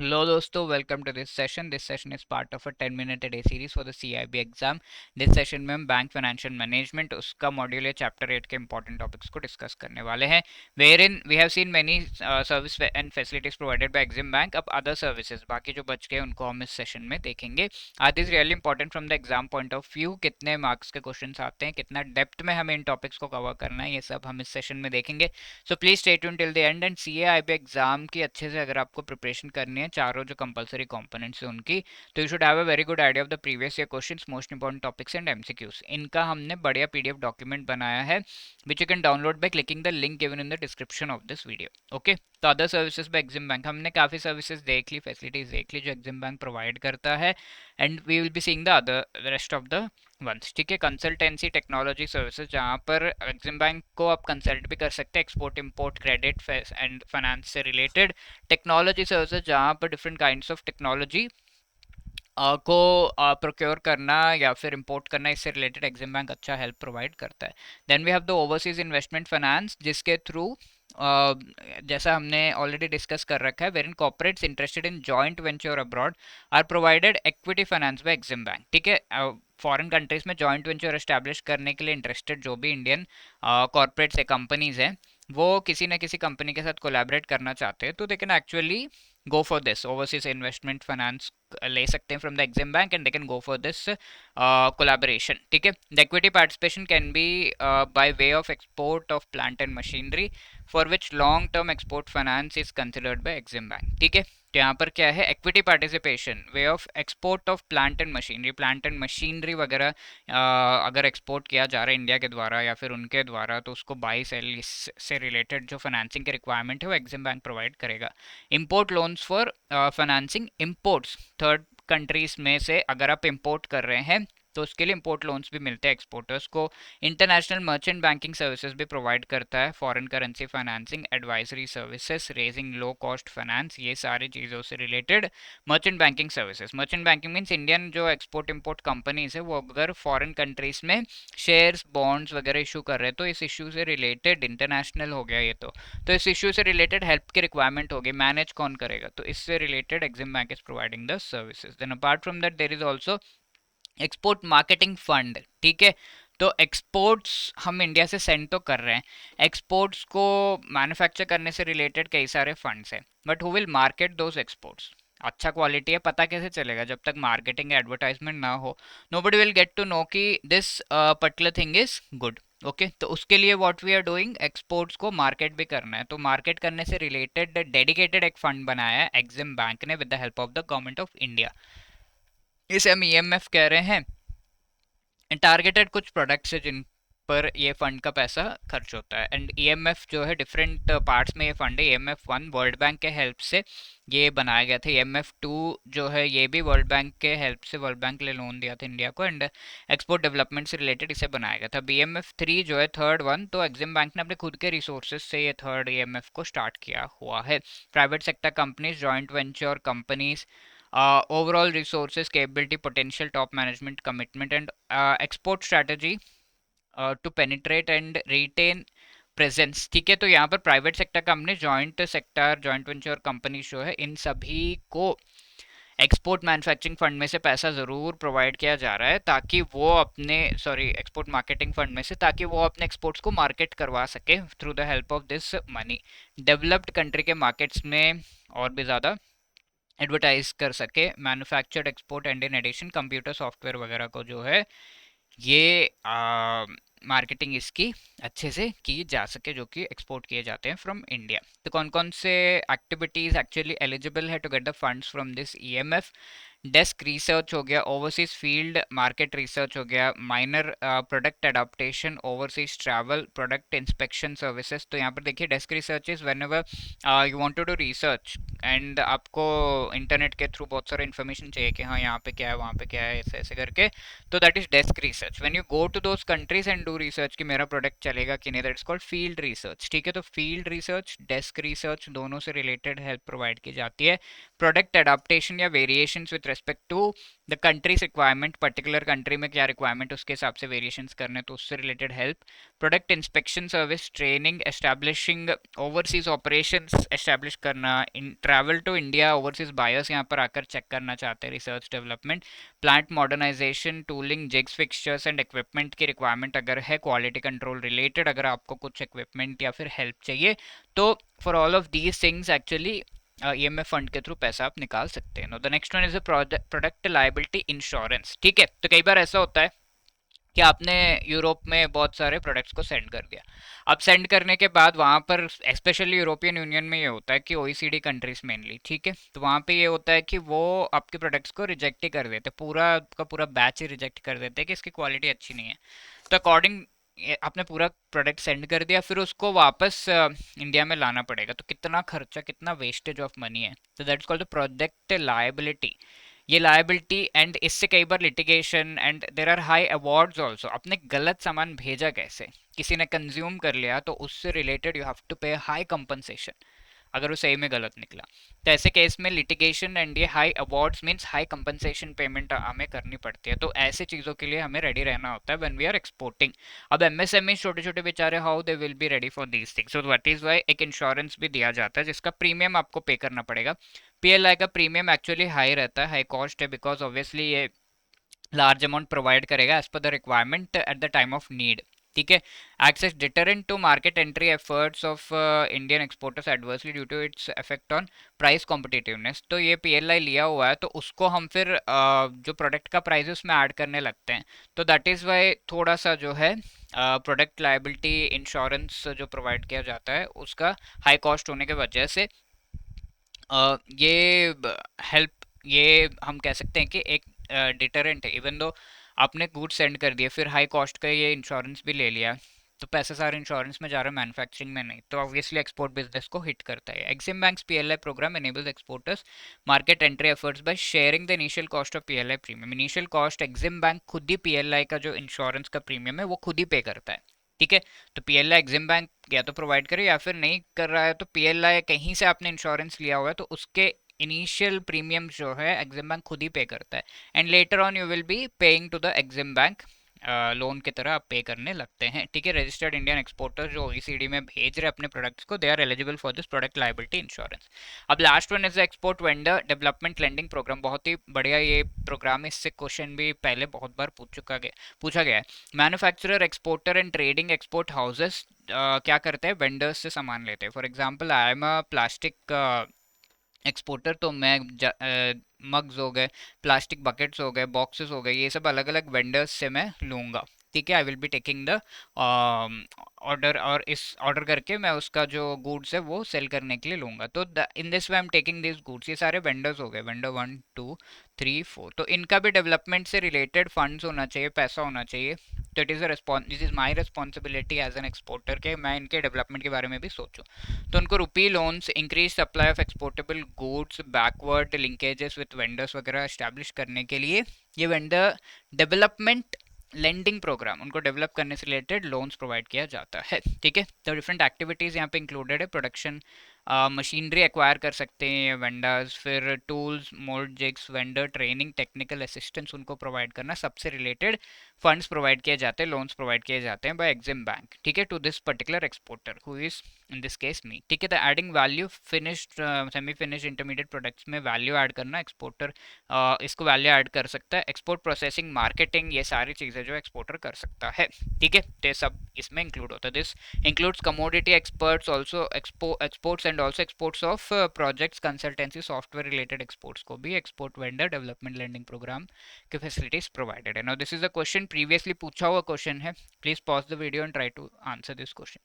Hello दोस्तों, welcome to this session. This session is part of a 10-minute a day series for the CIB exam. This session में हम bank financial management उसका module है chapter 8 के important topics को discuss करने वाले हैं. Wherein we have seen many service and facilities provided by Exim Bank. अब other services बाकी जो बच गए उनको हम इस सेशन में देखेंगे. This really important from the exam point of view. कितने मार्क्स के क्वेश्चंस आते हैं, कितना डेप्थ में हमें इन टॉपिक्स को कवर करना है, ये सब हम इस सेशन में देखेंगे. So please stay tune till the end. And CAIB exam की अच्छे से अगर आपको प्रिपरेशन करनी है, चारों जो कंपलसरी कंपोनेंट्स है उनकी, तो you should have a very good idea of the previous year questions, most important topics and MCQs. इनका हमने बढ़िया PDF डॉक्यूमेंट बनाया है which you can download by clicking the link given in the description of this video. Okay, तो other services by Exim bank हमने काफ़ी services देख ली, facilities देख ली जो एग्जिम बैंक प्रोवाइड करता है. And we will be seeing the other rest of the ones. ठीक है, कंसल्टेंसी टेक्नोलॉजी सर्विसेज जहाँ पर एग्जिम बैंक को आप कंसल्ट भी कर सकते हैं export import credit and finance से रिलेटेड. टेक्नोलॉजी सर्विसेज जहाँ पर डिफरेंट काइंड्स ऑफ टेक्नोलॉजी को प्रोक्योर करना या फिर इंपोर्ट करना, इससे रिलेटेड एग्जिम बैंक अच्छा हेल्प प्रोवाइड करता है. Then we have the overseas investment finance जिसके थ्रू जैसा हमने ऑलरेडी डिस्कस कर रखा है, where in corporates interested in joint venture abroad are provided equity finance by Exim bank. ठीक है, फॉरेन कंट्रीज में जॉइंट वेंचर एस्टैब्लिश करने के लिए इंटरेस्टेड जो भी इंडियन कॉर्पोरेट्स है, कंपनीज हैं, वो किसी न किसी कंपनी के साथ कोलैबोरेट करना चाहते हैं, तो they can actually go for this overseas investment finance ले सकते हैं from the Exim Bank and they can go for this collaboration. ठीक है, the equity participation can be by way of export of plant and machinery for which long term export finance is considered by Exim Bank. ठीक है, तो यहाँ पर क्या है, equity participation way of export of plant and machinery वगैरह अगर export किया जा रहा है इंडिया के द्वारा या फिर उनके द्वारा, तो उसको बाई सेल से रिलेटेड जो फाइनेंसिंग की रिक्वायरमेंट है वो एग्जिम बैंक प्रोवाइड करेगा. Import loans for financing imports third countries में से अगर आप इंपोर्ट कर रहे हैं तो उसके लिए इंपोर्ट लोन्स भी मिलते हैं एक्सपोर्टर्स को. इंटरनेशनल मर्चेंट बैंकिंग सर्विसेज भी प्रोवाइड करता है, foreign currency financing, advisory services, raising low cost finance, ये सारी चीज़ों से related merchant banking services. Merchant banking means Indian जो एक्सपोर्ट इंपोर्ट कंपनीज है वो अगर फॉरेन कंट्रीज में शेयर्स बॉन्ड्स वगैरह इशू कर रहे हैं तो इस इशू से रिलेटेड इंटरनेशनल हो गया ये, तो इस इशू से रिलेटेड हेल्प की रिक्वायरमेंट होगी, मैनेज कौन करेगा, तो इससे related Exim bank is providing the services. Then apart from that there is also export marketing fund. ठीक है, तो एक्सपोर्ट्स हम इंडिया से सेंड तो कर रहे हैं, एक्सपोर्ट्स को मैन्युफैक्चर करने से रिलेटेड कई सारे फंड्स हैं, but who will market those exports. अच्छा क्वालिटी है पता कैसे चलेगा जब तक मार्केटिंग एडवर्टाइजमेंट ना हो. Nobody will get to know कि this particular thing is good. Okay, तो उसके लिए what we are doing, exports को मार्केट भी करना है, तो मार्केट करने से रिलेटेड डेडिकेटेड एक फंड बनाया है एग्जिम बैंक ने with the help of the government of India. इसे हम EMF कह रहे हैं. टारगेटेड कुछ प्रोडक्ट्स है जिन पर ये फंड का पैसा खर्च होता है. एंड EMF जो है डिफरेंट पार्ट्स में ये फंड है. EMF 1 वर्ल्ड बैंक के हेल्प से ये बनाया गया था. EMF 2 जो है ये भी वर्ल्ड बैंक के हेल्प से, वर्ल्ड बैंक ने लोन दिया था इंडिया को एंड एक्सपोर्ट डेवलपमेंट से रिलेटेड इसे बनाया गया था. EMF 3 जो है थर्ड वन, तो एग्जिम बैंक ने अपने खुद के रिसोर्सेज से ये थर्ड EMF को स्टार्ट किया हुआ है. Private sector companies, joint venture companies, overall resources, capability, potential, top management, commitment and export strategy to penetrate and retain presence. ठीक है, तो यहाँ पर private sector company, joint sector, joint venture company जो है, इन सभी को एक्सपोर्ट मैन्युफैक्चरिंग फंड में से पैसा ज़रूर प्रोवाइड किया जा रहा है ताकि वो अपने एक्सपोर्ट मार्केटिंग फंड में से, ताकि वो अपने एक्सपोर्ट्स को मार्केट करवा सके through the help of this money. Developed country के मार्केट्स में और भी ज़्यादा एडवर्टाइज कर सके manufactured export and in addition computer software वगैरह को जो है ये मार्केटिंग इसकी अच्छे से की जा सके जो कि एक्सपोर्ट किए जाते हैं फ्रॉम इंडिया. तो कौन कौन से एक्टिविटीज़ एक्चुअली एलिजिबल है to get the funds from this EMF. Desk research हो गया, ओवरसीज फील्ड मार्केट रिसर्च हो गया, minor product adaptation, overseas travel, product inspection services. तो यहाँ पर देखिए desk research is whenever you want to do research and आपको internet के थ्रू बहुत सारा इन्फॉर्मेशन चाहिए कि हाँ यहाँ पे क्या है, वहाँ पे क्या है, ऐसे ऐसे करके, तो that is desk research. When you go to those countries and do research कि मेरा प्रोडक्ट चलेगा कि नहीं, that is called field research. ठीक है, तो फील्ड रिसर्च, डेस्क रिसर्च दोनों से रिलेटेड हेल्प प्रोवाइड की जाती है. प्रोडक्ट एडाप्टेशन या variations with respect to the countries requirement, particular country में क्या रिक्वायरमेंट उसके हिसाब से वेरिएशंस करने, तो उससे related help, product inspection service, training, establishing overseas operations establish करना, in travel to India, overseas buyers यहाँ पर आकर चेक करना चाहते हैं, research development, plant modernisation, tooling, jigs, fixtures and equipment की रिक्वायरमेंट अगर है, क्वालिटी कंट्रोल रिलेटेड अगर आपको कुछ इक्विपमेंट या फिर हेल्प चाहिए, तो for all of these things actually EMF fund के थ्रू पैसा आप निकाल सकते हैं। The next one is product liability insurance. ठीक है, तो कई बार ऐसा होता है कि आपने यूरोप में बहुत सारे प्रोडक्ट्स को सेंड कर दिया। अब सेंड करने के बाद वहाँ पर स्पेशली यूरोपियन यूनियन में ये होता है कि ओईसीडी कंट्रीज मेनली, ठीक है, तो वहाँ पे ये होता है कि वो आपके प्रोडक्ट्स को रिजेक्ट ही कर देते, पूरा का पूरा बैच ही रिजेक्ट कर देते हैं कि इसकी क्वालिटी अच्छी नहीं है। तो अकॉर्डिंग आपने पूरा प्रोडक्ट सेंड कर दिया, फिर उसको वापस इंडिया में लाना पड़ेगा, तो कितना खर्चा, कितना वेस्टेज ऑफ मनी है। तो that's called the product liability. ये लायबिलिटी एंड इससे कई बार litigation and there are high awards also. आपने गलत सामान भेजा कैसे, किसी ने कंज्यूम कर लिया, तो उससे रिलेटेड यू हैव टू पे हाई कंपनसेशन अगर वो सही में गलत निकला। तो ऐसे केस में लिटिगेशन एंड ये high awards means high compensation payment हमें करनी पड़ती है। तो ऐसे चीज़ों के लिए हमें रेडी रहना होता है व्हेन वी आर एक्सपोर्टिंग। अब एमएसएमई छोटे छोटे बेचारे, how they will be ready for these things, so that is why एक इंश्योरेंस भी दिया जाता है जिसका प्रीमियम आपको पे करना पड़ेगा। पीएलआई का प्रीमियम एक्चुअली हाई रहता है, हाई कॉस्ट है, बिकॉज ऑब्वियसली ये लार्ज अमाउंट प्रोवाइड करेगा as per the requirement at the time of need. ठीक है, access deterrent to market entry efforts of Indian exporters adversely due to its effect on price competitiveness. तो ये PLI लिया हुआ है, तो उसको हम फिर जो प्रोडक्ट का प्राइस है उसमें ऐड करने लगते हैं। तो दैट इज़ वाई थोड़ा सा जो है प्रोडक्ट लायबिलिटी इंश्योरेंस जो प्रोवाइड किया जाता है उसका हाई कॉस्ट होने की वजह से ये हेल्प, ये हम कह सकते हैं कि एक डिटरेंट है। इवन दो आपने गुड्स सेंड कर दिए, फिर हाई कॉस्ट का ये इंश्योरेंस भी ले लिया, तो पैसा सारे इंश्योरेंस में जा रहा है, मैन्युफैक्चरिंग में नहीं, तो ऑब्वियसली एक्सपोर्ट बिजनेस को हिट करता है। Exim banks PLI programme enables exporters market entry efforts by sharing the initial cost of PLI premium. Initial cost Exim bank खुद ही पीएलआई का जो इंश्योरेंस का प्रीमियम है वो खुद ही पे करता है। ठीक है, तो पीएलआई एक्सिम बैंक या तो प्रोवाइड करे या फिर नहीं कर रहा है, तो पीएलआई कहीं से आपने इंश्योरेंस लिया हुआ है तो उसके इनिशियल प्रीमियम जो है एक्सिम बैंक खुद ही पे करता है, and later on you will be paying to the Exim bank, loan की तरह आप पे करने लगते हैं। ठीक है, रजिस्टर्ड इंडियन एक्सपोर्टर जो ओईसीडी में भेज रहे अपने प्रोडक्ट्स को, they are eligible for this product liability insurance. अब last one is export vendor development lending programme. बहुत ही बढ़िया ये प्रोग्राम है, इससे क्वेश्चन भी पहले बहुत बार पूछा गया है। Manufacturer, exporter and trading export houses क्या करते हैं, वेंडर्स से सामान लेते हैं। For example I am a plastic exporter, तो मैं मग्स हो गए, प्लास्टिक बकेट्स हो गए, बॉक्सेस हो गए, ये सब अलग अलग वेंडर्स से मैं लूँगा। ठीक है, I will be taking the order, और इस ऑर्डर करके मैं उसका जो गुड्स है वो सेल करने के लिए लूँगा। तो in this way I am taking this goods. ये सारे वेंडर्स हो गए, वेंडर 1 2 3 4, तो इनका भी डेवलपमेंट से रिलेटेड फंड्स होना चाहिए, पैसा होना चाहिए। तो this is my responsibility as an exporter के मैं इनके डेवलपमेंट के बारे में भी सोचूं। तो उनको rupee loans, increase supply of exportable goods, backward linkages with vendors वगैरह एस्टैब्लिश करने के लिए ये वेंडर डेवलपमेंट लेंडिंग प्रोग्राम, उनको डेवलप करने से रिलेटेड लोन्स प्रोवाइड किया जाता है। ठीक है, तो डिफरेंट एक्टिविटीज़ यहाँ पे इंक्लूडेड है। प्रोडक्शन मशीनरी एक्वायर कर सकते हैं वेंडर्स, फिर tools, mould jigs, vendor training, technical assistance उनको प्रोवाइड करना, सबसे रिलेटेड फंड्स प्रोवाइड किए जाते हैं, लोन्स प्रोवाइड किए जाते हैं बाय एक्सिम बैंक। ठीक है, to this particular exporter who is in this case me. ठीक है, तो adding value, finished semi finished intermediate products में वैल्यू ऐड करना, एक्सपोर्टर इसको वैल्यू ऐड कर सकता है। एक्सपोर्ट प्रोसेसिंग, मार्केटिंग, ये सारी चीज़ें जो एक्सपोर्टर कर सकता है। ठीक है, तो सब इसमें इंक्लूड होता है। This includes commodity experts also, exports and also exports of projects, consultancy, software related exports को भी export vendor development lending program के फैसिलिटीज प्रोवाइडेड है। Now this is a question, previously पूछा हुआ क्वेश्चन है, please pause the video and try to answer this question.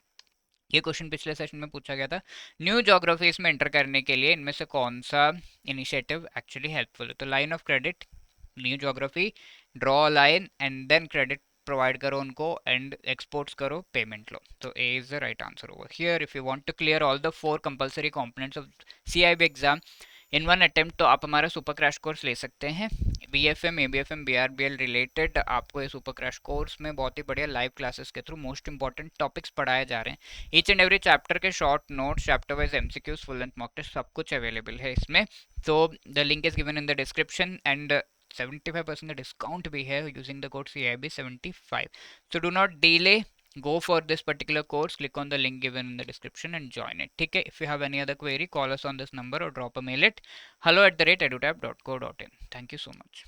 ये question पिछले session में पूछा गया था, न्यू ज्योग्राफीज में एंटर करने के लिए इनमें से कौन सा इनिशिएटिव एक्चुअली हेल्पफुल है। तो line of credit, new geography, draw line and then credit provide करो उनको, एंड एक्सपोर्ट्स करो, पेमेंट लो। तो A is the right answer over here. If you want to clear all the 4 compulsory components of CIB exam in one attempt, तो आप हमारा super crash course ले सकते हैं। BFM, ABFM, BRBL रिलेटेड आपको इस सुपर क्रैश कोर्स में बहुत ही बढ़िया लाइव क्लासेस के थ्रू मोस्ट इंपॉर्टेंट टॉपिक्स पढ़ाए जा रहे हैं। ईच एंड एवरी चैप्टर के short notes, chapter wise MCQs, full length mock test सब कुछ अवेलेबल है इसमें। तो the link is given in the description and 75% का डिस्काउंट भी है using the code CIB75. So do not delay, go for this particular course, click on the link given in the description and join it. ठीक है, if you have any other query, call us on this number or drop a mail at hello@edutab.co.in. Thank you so much.